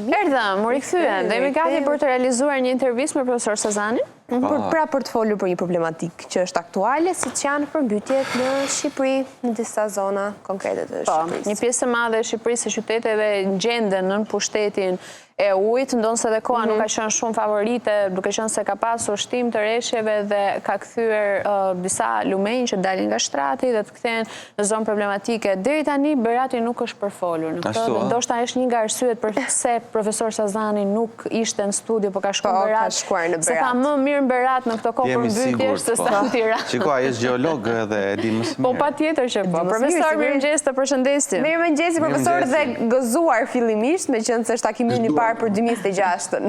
Erdhëm, u rikthyen, dhe jemi gati për të realizuar një intervistë me profesor Sazanin. Për të folur për një problematik që është aktuale, si që janë përmbytjet në Shqipëri, në disa zona konkrete të Shqipërisë. Një pjesë e madhe e Shqipërisë, qyteteve gjenden në pushtetin e ujit, ndonë se dhe koha nuk ka qenë shumë favorite, duke qenë se ka pasur shtim të reshjeve dhe ka kthyer disa lumenj që dalin nga shtrati dhe të kthehen në zonë problematike. Deri tani Berati nuk është përfolur në këtë, dhe ndoshta është një nga arsyet përse profesor Sazani nuk ishte në studio, por ka shkuar në Berat. Se ka më mirë në Berat në këtë kohë përmbytje se sa në Tiranë. Shiko, ai është gjeolog dhe e di më së miri. Po patjetër që po. Profesor, mirëmëngjes, të përshëndesim. Mirëmëngjes, profesor, dhe gëzuar fillimisht, meqenëse është takimin i parë për 2006-ën.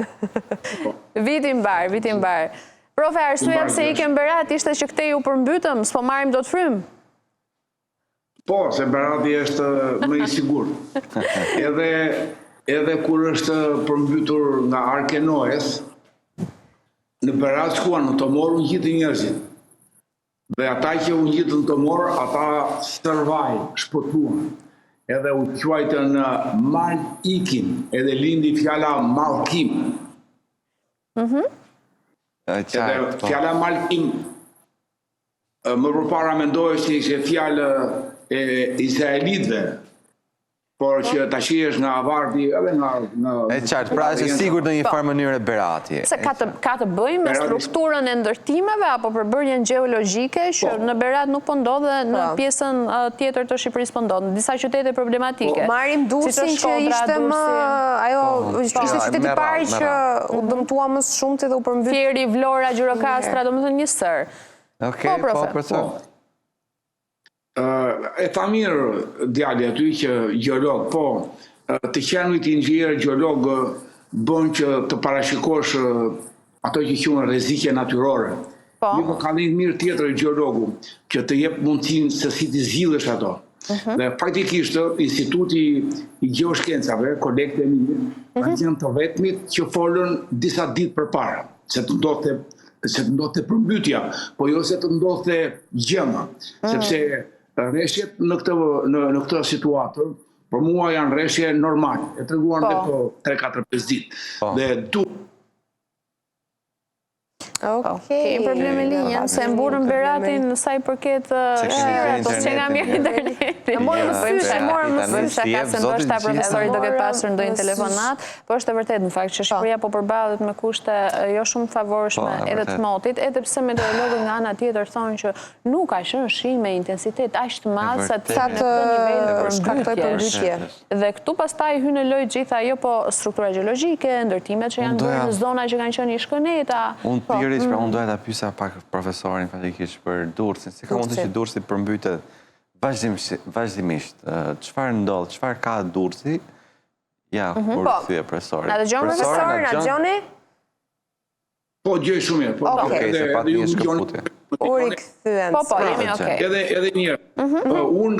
Vitin bar. Profe, arsyeja pse ikëm Berat ishte që këtej u përmbytëm, s'po marrim dot frym. Po, se Berati është më i sigurt. Edhe kur është përmbytur nga Arkenoes, në Berat shkuan, në Tomor unë gjitë njerëzit. Dhe ata që unë gjitë në Tomor, ata sërvaj, shpëtuan. Edhe u quajtën Mal-Ikim, edhe lindi fjala Malkim. Edhe fjala Malkim, më përpara mendohej se ishte fjalë e Izraelitëve, por që tash është nga avarti edhe nga... E qartë, pra është sigur në një farë mënyrë Berati. Se ka të bëjë me strukturën e ndërtimeve apo përbërjen gjeologjike që në Berat nuk po ndodh dhe në pjesën tjetër të Shqipërisë po ndodh, në disa qytete problematike. Marim Durrësin që ishte më... Ajo, ishte qyteti parë që u dëmtua më shumë se dhe u përmbyt. Fieri, Vlora, Gjirokastra, domethënë një sër. Okej, po, profesor. E tha mirë djali aty që gjeolog, po, të qenujt inxhinier gjeolog bën që të parashikosh ato që quhen rreziqe natyrore. Një ka një mirë tjetër gjeologu që të jep mundësinë se si të zgjidhësh ato. Dhe faktikisht Instituti i Gjeoshkencave, kolegët e mi, kanë qenë të vetmit që folën disa ditë përpara, se të ndodhte përmbytja, po jo se të ndodhte gjëma, sepse rreshjet në këtë situatë, për mua janë rreshje normale, e treguan dhe po 3-4-5 ditë. Dhe Kemi probleme linja, se mburën Beratin në sa i përket shirat, ose që nga mirë interneti. Morëm më sysh, ka se ndoshta profesori do ketë pasur ndonjë telefonat, po është e vërtetë në fakt që Shqipëria po përballet me kushte jo shumë të favorshme edhe të motit, edhe pse meteorologët nga ana tjetër thonë që nuk ka qenë shi me intensitet aq të madh sa të nivelin përmbytje. Dhe këtu pastaj hyn në lojë gjithë ajo po struktura gjeologjike, ndërtimet që janë bërë në zona që kanë qenë iskëneta. Pra unë doja ta pyesja pak profesorin fatikisht për Durrësin, si ka mundësi që Durrësi përmbytet vazhdimisht. Çfarë ndodh, çfarë ka Durrësi? Ja, kur thye profesori. Na dëgjon profesor, na dëgjoni? Po, gjej shumë mirë. Okej, se pati një shkëputje. U rikthyen. Po, jemi okay. Edhe një herë. Unë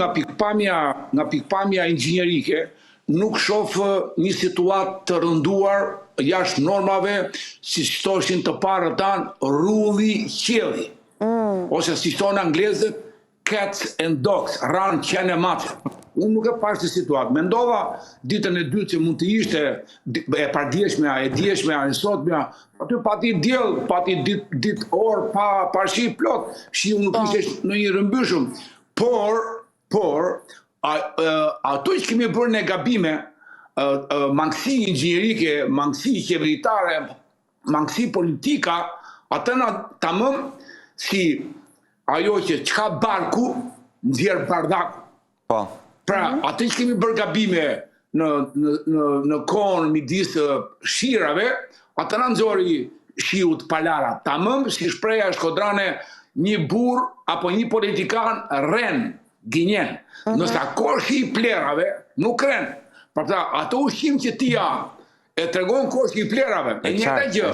nga pikpamja inxhinierike nuk shoh një situatë të rënduar jashtë normave, si thoshin të parët tanë, rulli qielli. Ose si thonë anglezët, cats and dogs, ranë qenë e matë. Unë nuk e parë si situatë. Mendova ditën e dytë që mund të ishte e pardjeshmja, e djeshmja, e sotmja, aty pati diell, pati ditë orë, pa shi plot, shiu nuk ishte në një rëmbyshëm. Por, ato që kemi bërë në gabime, mangësi inxhinierike, mangësi qeveritare, mangësi politika, atë na tamam si ajo që çka barku nxjerr bardaku. Pra, atë që kemi bërë gabime në kohën midis shirave, atë na nxori shiu të palara. Tamam si shpreha shkodrane, një burr apo një politikan rren, gënjen. Nëse ka shi i plerave, nuk rren. Përta, ato ushqim që ti ja e tregon koshi i plerave, e njëta gjë,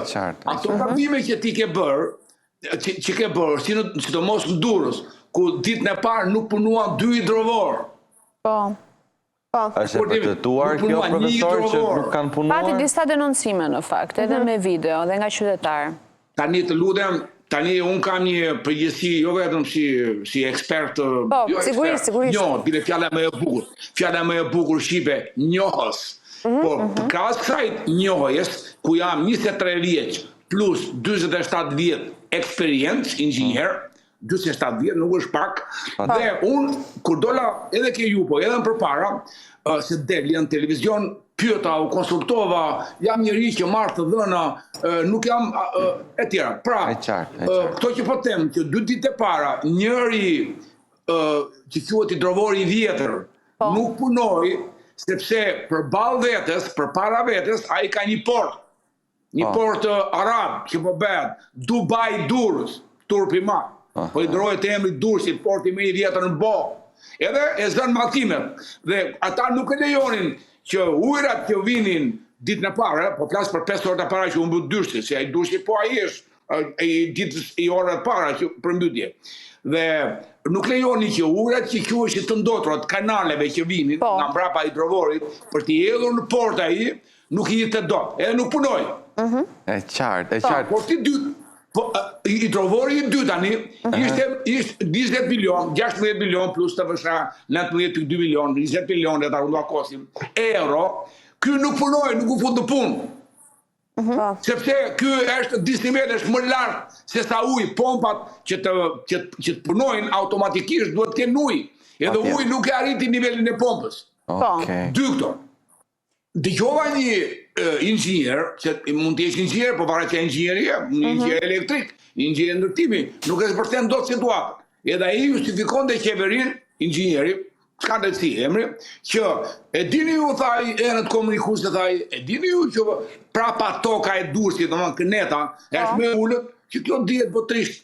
ato gabime që ti ke bërë, si të mos në Durrës, ku ditën e parë nuk punuan 2 hidrovor. Është e vërtetuar kjo, profesor, që nuk kanë punuar? Pati disa denoncime në fakt, edhe me video, dhe nga qytetarë. Tani të lutem, tani unë kam një përgjithësi, jo vetëm si ekspert, sigurisht. Njohës, bile fjala më e bukur shqipe, njohës. Po, krahas kësaj njohjes, ku jam 23 vjeç plus 47 vjet eksperiencë inxhinier, 47 vjet nuk është pak, dhe unë kur dola edhe ke ju, po edhe më përpara, se deli në televizion, pyeta, u konsultova, jam njëri që marrë të dhëna, nuk jam e tjera. Pra, këto që po them, që 2 ditë e para, njëri që quhet hidrovori i vjetër, nuk punoi, sepse përballë vetes, përpara vetes, ai ka një port. Një port arab që po bëhet Dubai Durrës, turpi i madh. Po hidrohet e emri Durrësit, porti më i vjetër në botë. Edhe e zënë mallkimet. Dhe ata nuk e lejonin që ujërat që vinin ditën e parë, po flas për 5 orë të para që u mbut Durrësi, se ai Durrësi po ai është i ditës i orëve të para që për mbytje. Dhe nuk lejoni që ujërat që quheshin të ndotura të kanaleve që vinin nga mbrapa hidrovorit për t'i hedhur në port ai, nuk i jete dot. Edhe nuk punoi. E qartë. Porti i dytë, hidrovori i dytë tani ishte 20 milion, 16 milion plus të vësha 19,2 milion, 20 milion dhe ta rundua kosim euro. Ky nuk punoi, nuk u fut në punë. Sepse ky është disnivellesh më lart se sa uji, pompat që të punojnë automatikisht duhet të kenë ujë. Edhe uji nuk e arriti nivelin e pompës. Dy këto. Dëgjova një inxhinier, që mund të jesh inxhinier, po varet që inxhinieria, inxhinier elektrik, inxhinier ndërtimi, nuk e përcen dot situatën. Edhe ai justifikonte qeverinë, inxhinieri, s'ka drejtësi emri, që e dini ju, thaj, enët komunikuese, thaj, e dini ju që prapa toka e Durrësit, domethënë këneta, është më ulët, që kjo dihet botërisht.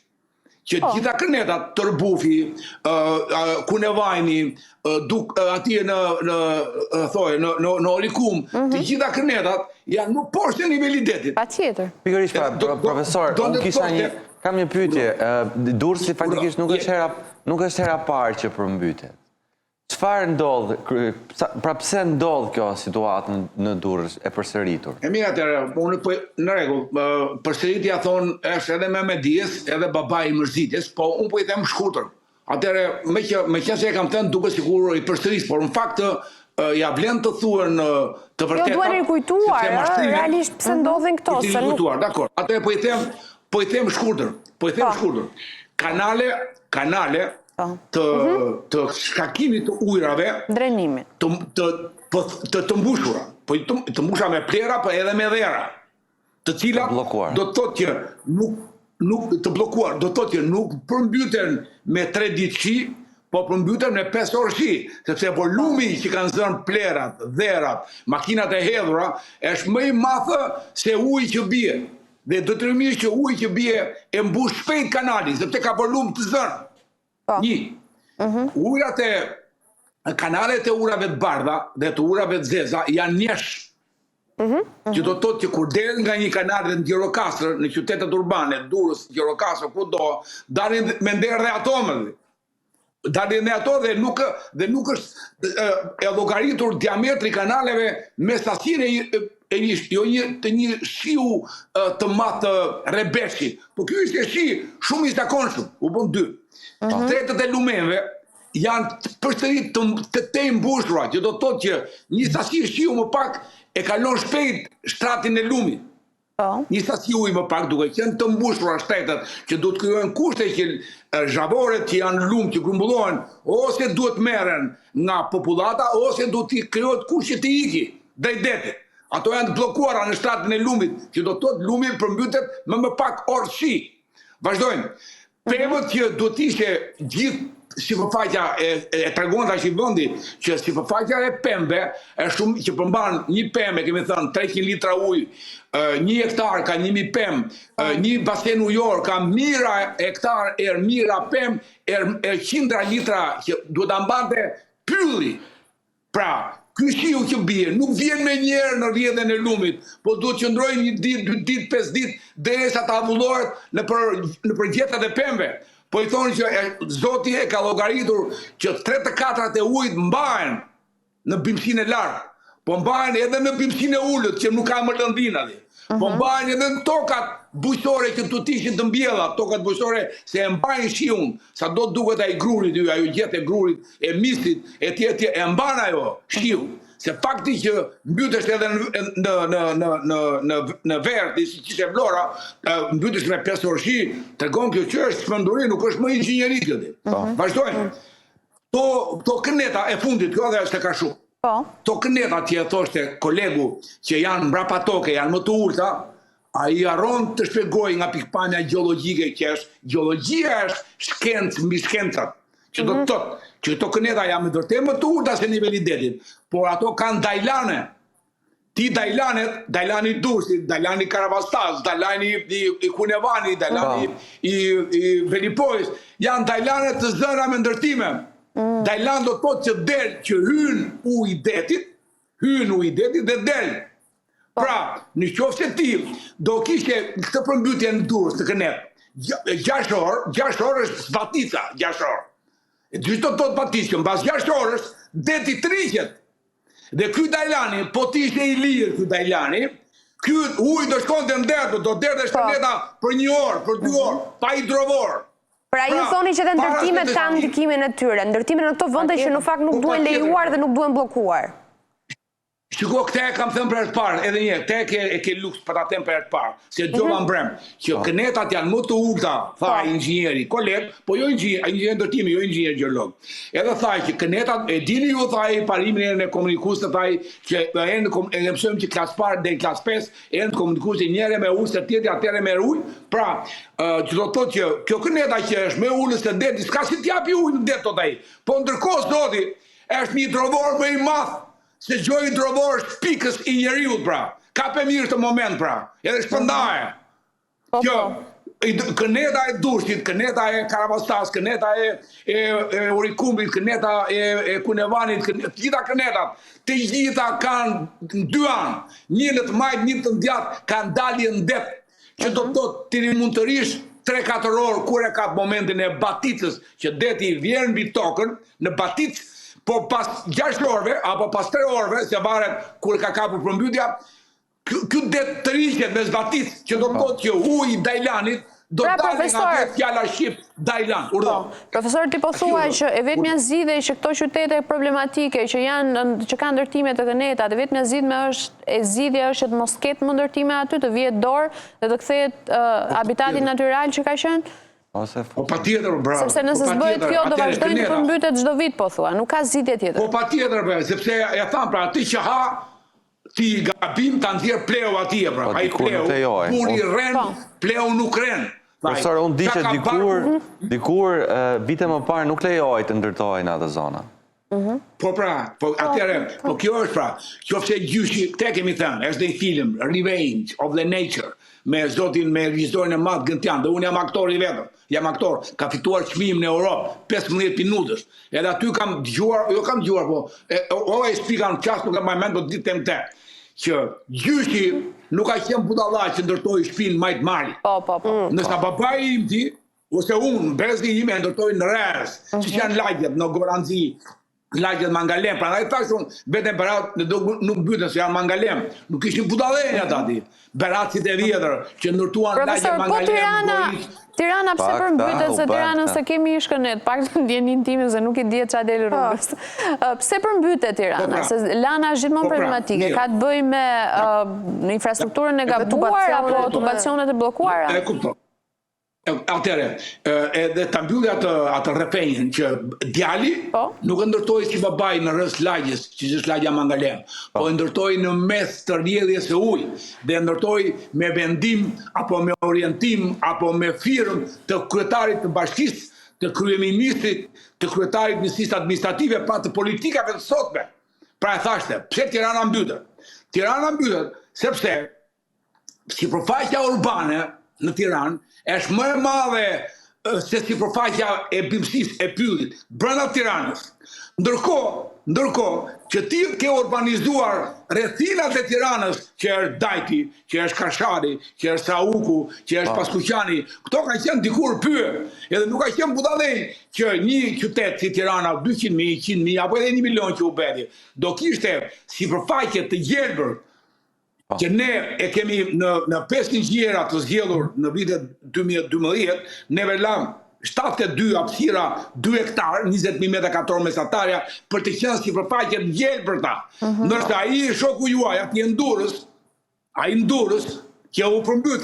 Që gjitha kënetat, Tërbufi, Kunevajni, atje në Olikum, të gjitha kënetat janë nuk poshtë në nivel i detit. Pa tjetër. Pikërisht, profesor, kam një pyetje. Durrësi faktikisht nuk është hera parë që përmbytet. Çfarë ndodh, pra pse ndodh kjo situatë në Durrës e përsëritur? E mirë atëherë, unë në rregull, përsëritja thonë është edhe me dijes, edhe babai i mërzitjes, po unë po i them shkurtër. Atëherë, me qenë se e kam thënë duke sikur i përsëris, por në fakt ja vlen të thuhen të vërteta. Jo duhet rikujtuar, realisht pse ndodhin këto, se nuk. Rikujtuar, dakor. Atëherë po i them shkurtër. Kanale të shkakimit të ujrave, drenimit, të mbushura, po të mbushura me plera, po edhe me dhera, të cilat do të thotë që nuk të bllokuar, do të thotë që nuk përmbyten me 3 ditë shi, po përmbyten me 5 orë shi, sepse volumi që kanë zënë plerat, dherat, makinat e hedhura, është më i madh se uji që bie. Dhe detyrimisht që uji që bie e mbush shpejt kanalin, sepse ka volum të zënë. Ujrat e kanalet e urave të bardha dhe të urave të zeza janë njesh. Që do të thotë që kur del nga një kanal në Gjirokastër, në qytetet urbane, Durrës, Gjirokastër, kudo, dalin me nder dhe ato dalin dhe ato dhe nuk është e llogaritur diametri kanaleve me sasinë të një shiu të madh të Rebeshi. Po ky ishte shi shumë i zakonshëm, u bën 2. Tretët e lumeve janë përsëri të mbushura, që do të thotë që një sasi shiu më pak e kalon shpejt shtratin e lumit. Një sasi uji më pak duke qenë të mbushura shtetet që duhet krijojnë kushte që zhavoret që janë lum që grumbullohen ose duhet merren nga popullata ose duhet të krijohet kushte të iki drejt detit. Ato janë të bllokuara në shtratin e lumit, që do të thotë lumi përmbytet më pak orë shi. Vazhdojmë. Pemët që do të ishte gjithë sipërfaqja e tregon tash i vendi që sipërfaqja e pemëve është shumë që përmban një pemë, kemi thënë 300 litra ujë, 1 hektar ka 1000 pemë, një basen ujor ka mijëra hektar mijëra pemë, qindra litra që duhet ta mbante pylli. Pra, ky shiu që bie nuk vjen me njerë në rrjedhën e lumit, po duhet që qëndrojë 1 ditë, 2 ditë, 5 ditë, derisa ta avullohet në përgjetat e pemëve. Po i thonë që Zoti e ka llogaritur që 3/4 e ujit mbahen në bimësinë e lartë, po mbahen edhe në bimësinë e ulët që nuk ka më lëndina. Po mbahen edhe në tokat bujqësore që do të ishin të mbjella, tokat bujqësore se e mbajnë shiun, sa do duket ai grurit, ajo gjetë e grurit, e misit, e mban ajo shiu, se fakti që mbytesh edhe në Verdh, si që ishte Vlora, mbytesh me 5 orëshi, tregon kjo që është shpenduri, nuk është më inxhinjeri kjo. Vazhdojmë. To këneta e fundit, kjo edhe është e ka shumë. To këneta që e thoshte kolegu që janë mbrapa toke, janë më të ulta, a i arron të shpjegoj nga pikpamja gjeologjike që është, gjeologjia është shkencë mbi shkencat, që do të thotë që to këneta janë më vërtet më të ulta se niveli i detit, por ato kanë dajlane. Ti dajlanet, dajlani Durrësit, dajlani Karavastas, dajlani i Kunevani, dajlani i Velipojës, janë dajlanet të zëra me ndërtime. Dajlan do të thotë që del që hyn u i detit dhe del. Pra, në qoftë se ti do kishe këtë përmbytje në Durrës të Kënet, 6 orë është zbatica, 6 orë. E dy do të thotë zbaticë, mbas 6 orësh deti triqet. Dhe ky dajlani, po ti ishte i lirë ky dajlani, ky ujë do shkonte në det, do derdhe shkëndeta për 1 orë, për 2 orë, pa hidrovor. Pra ju thoni që dhe ndërtimet kanë ndikimin e tyre, ndërtimet në këto vende që në fakt nuk duhen lejuar dhe nuk duhen bllokuar. Shiko, këte e kam thënë për e të parë, edhe një, këte e ke luks për ta thënë për e të parë, se gjova mbrem, që kënetat janë më të ulta, tha inxhinieri, koleg, po jo inxhinier ndërtimi, jo inxhinier gjeolog. Edhe thaj që kënetat, e dini ju thaj parimin e komunikusë, thaj që e në mësojmë që klas parë dhe klas 5, e në komunikusë njëre me ujë, se tjetër atere me ujë, pra, që do të thotë që kjo këneta që është me ullës të deti, s'ka si t'japi ujë në det të taj, po ndërkohë zoti, është një hidrovor më i madh, se gjoj hidrovor është pikës i njeriut, pra. Ka për mirë të moment, pra. Edhe shpëndaje. Kjo, këneta e Durrësit, këneta e Karavastas, këneta e Urikumbit, këneta e Kunevanit, gjitha kënetat, të gjitha kanë 2 anë, një në të majtë, një të ndjatë, kanë dalje në det, që do të thotë të mund të rish 3-4 orë kur e ka momentin e baticës, që deti vjen mbi tokën, në baticë, po pas 6 orëve, apo pas 3 orëve, se varet kur ka kapur përmbytja, ky det të riqet me zbaticë, që do të thotë që ujë i dajlanit, do të dalë nga të fjala shqip Dajlan. Profesor, ti po thua që e vetmja zgjidhje që këto qytete problematike që kanë ndërtime të kënetat, e vetmja zgjidhja është të mos ketë më ndërtime aty, të vihet dorë dhe të kthehet habitati natyral që ka qenë? Po pa tjetër, bravo. Sepse nëse s'bëhet kjo, do vazhdojnë të përmbytet çdo vit, po thua, nuk ka zgjidhje tjetër. Po pa tjetër, sepse e tham, pra, ti që ha, ti gabim ta nxjerr pleu atje, pra. Ai pleu, kur i rren, pleu nuk rren. Profesor, unë di që dikur vite më parë nuk lejohej të ndërtohej atë zona. Po pra, atëherë, po kjo është pra, qofse gjyshi, këte kemi thënë, është dhe i film, Revenge of the Nature, me zotin, me regjistorin e madh Gëntian, dhe unë jam aktor i vetëm, ka fituar çmim në Europë, 15 minutësh, edhe aty kam dëgjuar, po, e shpikan qas, nuk kam mend, po ditë të që gjyshi nuk ka qenë budalla që ndërtoi shtëpinë Majt Mali. Po. Nësa babai im ti, ose unë, brezi im e ndërtoi në Rrez, që janë lagjet në Goranzi, lagjet Mangalem, pra ndaj thashun, vetëm Berat nuk mbyten se janë Mangalem, nuk ishin budallënj ata ti. Beratësit e vjetër që ndërtuan lagjet Mangalem. Tirana pse përmbytet, se Tiranën se kemi shkënet, pak të ndjenin time se nuk i dihet çfarë del rrugës. Pse përmbytet Tirana? Se lana është gjithmonë problematike, ka të bëjë me infrastrukturën e gabuar apo tubacionet e bllokuara? E kuptoj. Atëre, edhe ta mbylli atë rrefenjën që djali nuk e ndërtoi si babai në rreth lagjes, që është lagja Mangalem, po e ndërtoi në mes të rrjedhjes së ujit, dhe ndërtoi me vendim apo me orientim apo me firmë të kryetarit të bashkisë, të kryeministrit, të kryetarit të ministrisë administrative, pra të politikave të sotme. Pra e thashte, pse Tirana mbytet? Tirana mbytet sepse sipërfaqja urbane në Tiranë është më e madhe se sipërfaqja e bimësisë e pyllit brenda Tiranës. Ndërkohë që ti ke urbanizuar rrethinat e Tiranës, që është Dajti, që është Kashari, që është Sauku, që është Paskuqani, këto kanë qenë dikur pyë, edhe nuk ka qenë budallënj që një qytet si Tirana, 200.000, 100.000 apo edhe 1 milion që u beti, do kishte sipërfaqe të gjelbër, që ne e kemi në 5 inxhiniera të zgjedhur në vitet 2012, neve lam 72 hapësira 2 hektar, 20.000 metra katror mesatarja, për të qenë sipërfaqe të gjallë për ta. Ndërsa ai shoku juaj aty në Durrës, që u përmbyt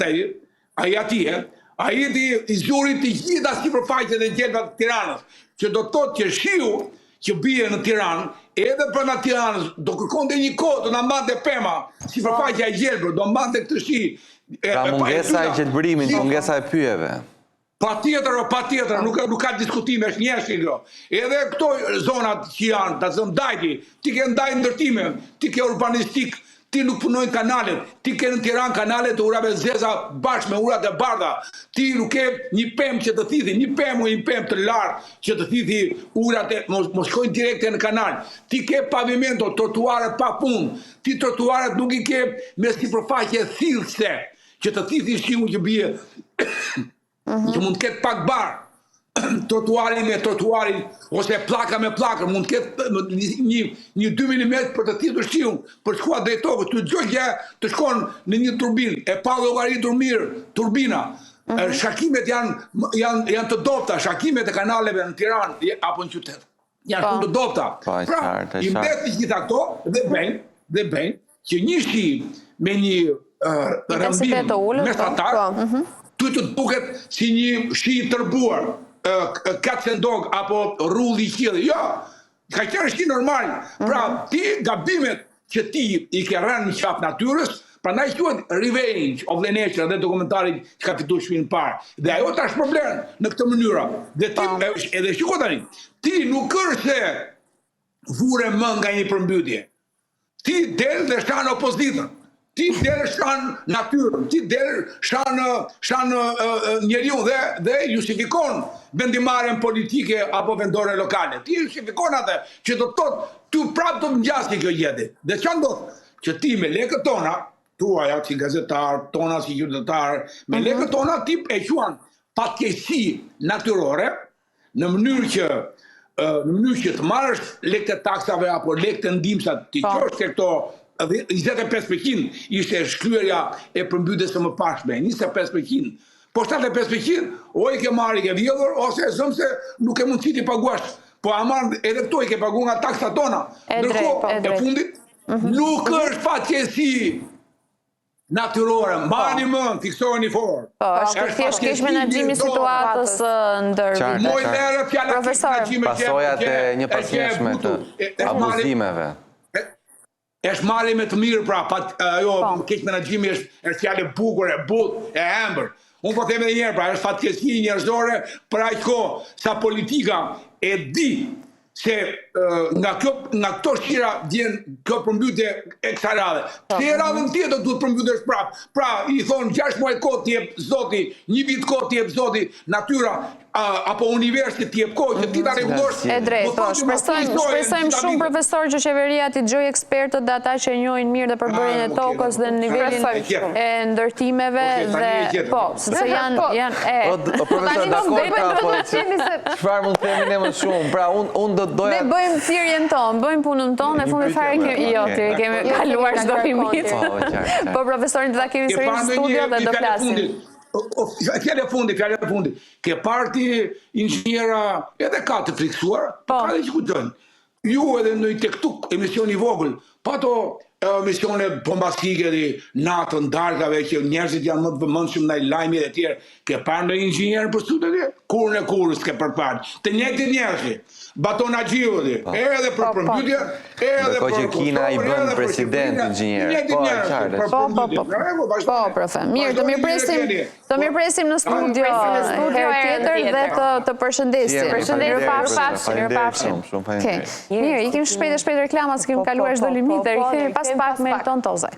ai atje, ai i zuri të gjitha sipërfaqet e gjelbra të Tiranës, që do të thotë që shiu që bie në Tiranë, edhe brenda Tiranës do kërkonte një kohë të na mbante pema, sipërfaqja e gjelbër do mbante këtë shi. Pra mungesa e gjelbërimit, mungesa e pyjeve. Patjetër, nuk ka diskutime, është njështje kjo. Edhe këto zonat që janë, të zëmë dajti, ti ke ndaj ndërtime, ti ke urbanistik, ti nuk punojnë kanalet, ti ke në Tiranë kanalet të urave zeza bashkë me urat e bardha, ti nuk ke një pemë që të thithi, një pemë të lartë që të thithi urat e, mos shkojnë direkte në kanal, ti ke pavimento, trotuaret pa punë, ti trotuaret nuk i ke me sipërfaqe thithse, që të thithi shiu që bie, që mund të ketë pak barë, trotuari me trotuari, ose plaka me plakë, mund të ketë një 2 mm për të thithur shiun, për të shkuar drejt tokës, të gjë të shkon në një turbinë, e pa llogaritur mirë turbina. Shakimet janë të dobta, shakimet e kanaleve në Tiranë apo në qytet. Janë shumë të dobta. Pra, i mbeti gjitha këto dhe bëjnë që një shi me një rëndim mesatar, ty të duket si një shi i tërbuar, katësendog apo rulli i qiellit. Jo, ka qenë shi normal. Pra, ti gabimet që ti i ke rënë në qafë natyrës, prandaj quhet Revenge of the Nature dhe dokumentari që ka fituar shpinë parë. Dhe ajo tash problem në këtë mënyrë. Dhe ti edhe shiko tani, ti nuk është se vure më nga një përmbytje. Ti del dhe shan opozitën. Ti del shan natyrën, ti del shan njeriu dhe justifikon vendimarrjen politike apo vendore lokale. Ti justifikon atë që do të thotë ty prapë do të ngjasë kjo gjeti. Dhe çfarë ndodh? Që ti me lekët tona, tuaja si gazetar, tona si qytetar, me lekët tona ti e quan fatkeqësi natyrore në mënyrë që të marrësh lekët e taksave apo lekët e ndihmësat, ti qosh te këto 25% ishte shkryerja e përmbytjes së mëparshme, 25%. Po 75% o i ke marrë i ke vjedhur, ose e zëmë se nuk e mundësi ti paguash. Po aman edhe këto i ke pagu nga taksa tona. Ndërkohë, e fundit, nuk është fatkeqësi natyrore, mbani mend, fiksoni fort. Po, është thjesht keq menaxhimi i situatës ndër profesor, pasojat e një pasojshme të abuzimeve. Është marrje me të mirë, pra, ajo keq menaxhimi është fjalë e bukur, e butë, e ëmbël. Unë po them edhe një herë, pra, është fatkeqësi njerëzore për aq kohë sa politika e di se nga këto shqira vjen kjo përmbytje e kësaj radhe. Pse radhën tjetër duhet përmbytesh prapë? Pra, i thonë 6 muaj kohë t'jep Zoti, 1 vit kohë t'jep Zoti, natyra apo universi t'jep kohë që ti ta rregullosh. E drejtë, po, shpresojmë shumë profesor që qeveria t'i gjojë ekspertët dhe ata që njohin mirë dhe përbërjen e tokës dhe në nivelin e ndërtimeve dhe po, sepse janë profesor dakord, çfarë mund të themi ne më shumë? Pra unë do doja ne bëjmë thirrjen tonë, bëjmë punën tonë, e fundit fare kemi kaluar çdo limit. Po profesorin do ta kemi sërish në studio dhe do flasim. Fjallë e fundit, ke parti inxhiniera edhe ka të friksuar, ka dhe që kujtojnë. Ju edhe në tek tuk emisioni vogël, pa to emisione bombastike dhe natën, darkave, që njerëzit janë më të vëmendshëm ndaj lajmeve e tjerë, ke parë në inxhinier për studet e? Kurrën e kurrës ke përparë. Të njëjtë njerëzit, Baton Axhilli, edhe për përmbytje, edhe për që Kina i bën president inxhinier. Po, profe. Mirë, të mirëpresim në studio tjetër dhe të përshëndesim. Mirëpafshim. Mirë, ikim shpejt reklamat, s'kem kaluar çdo limit dhe rikthehemi pas pak me Ton Tozaj.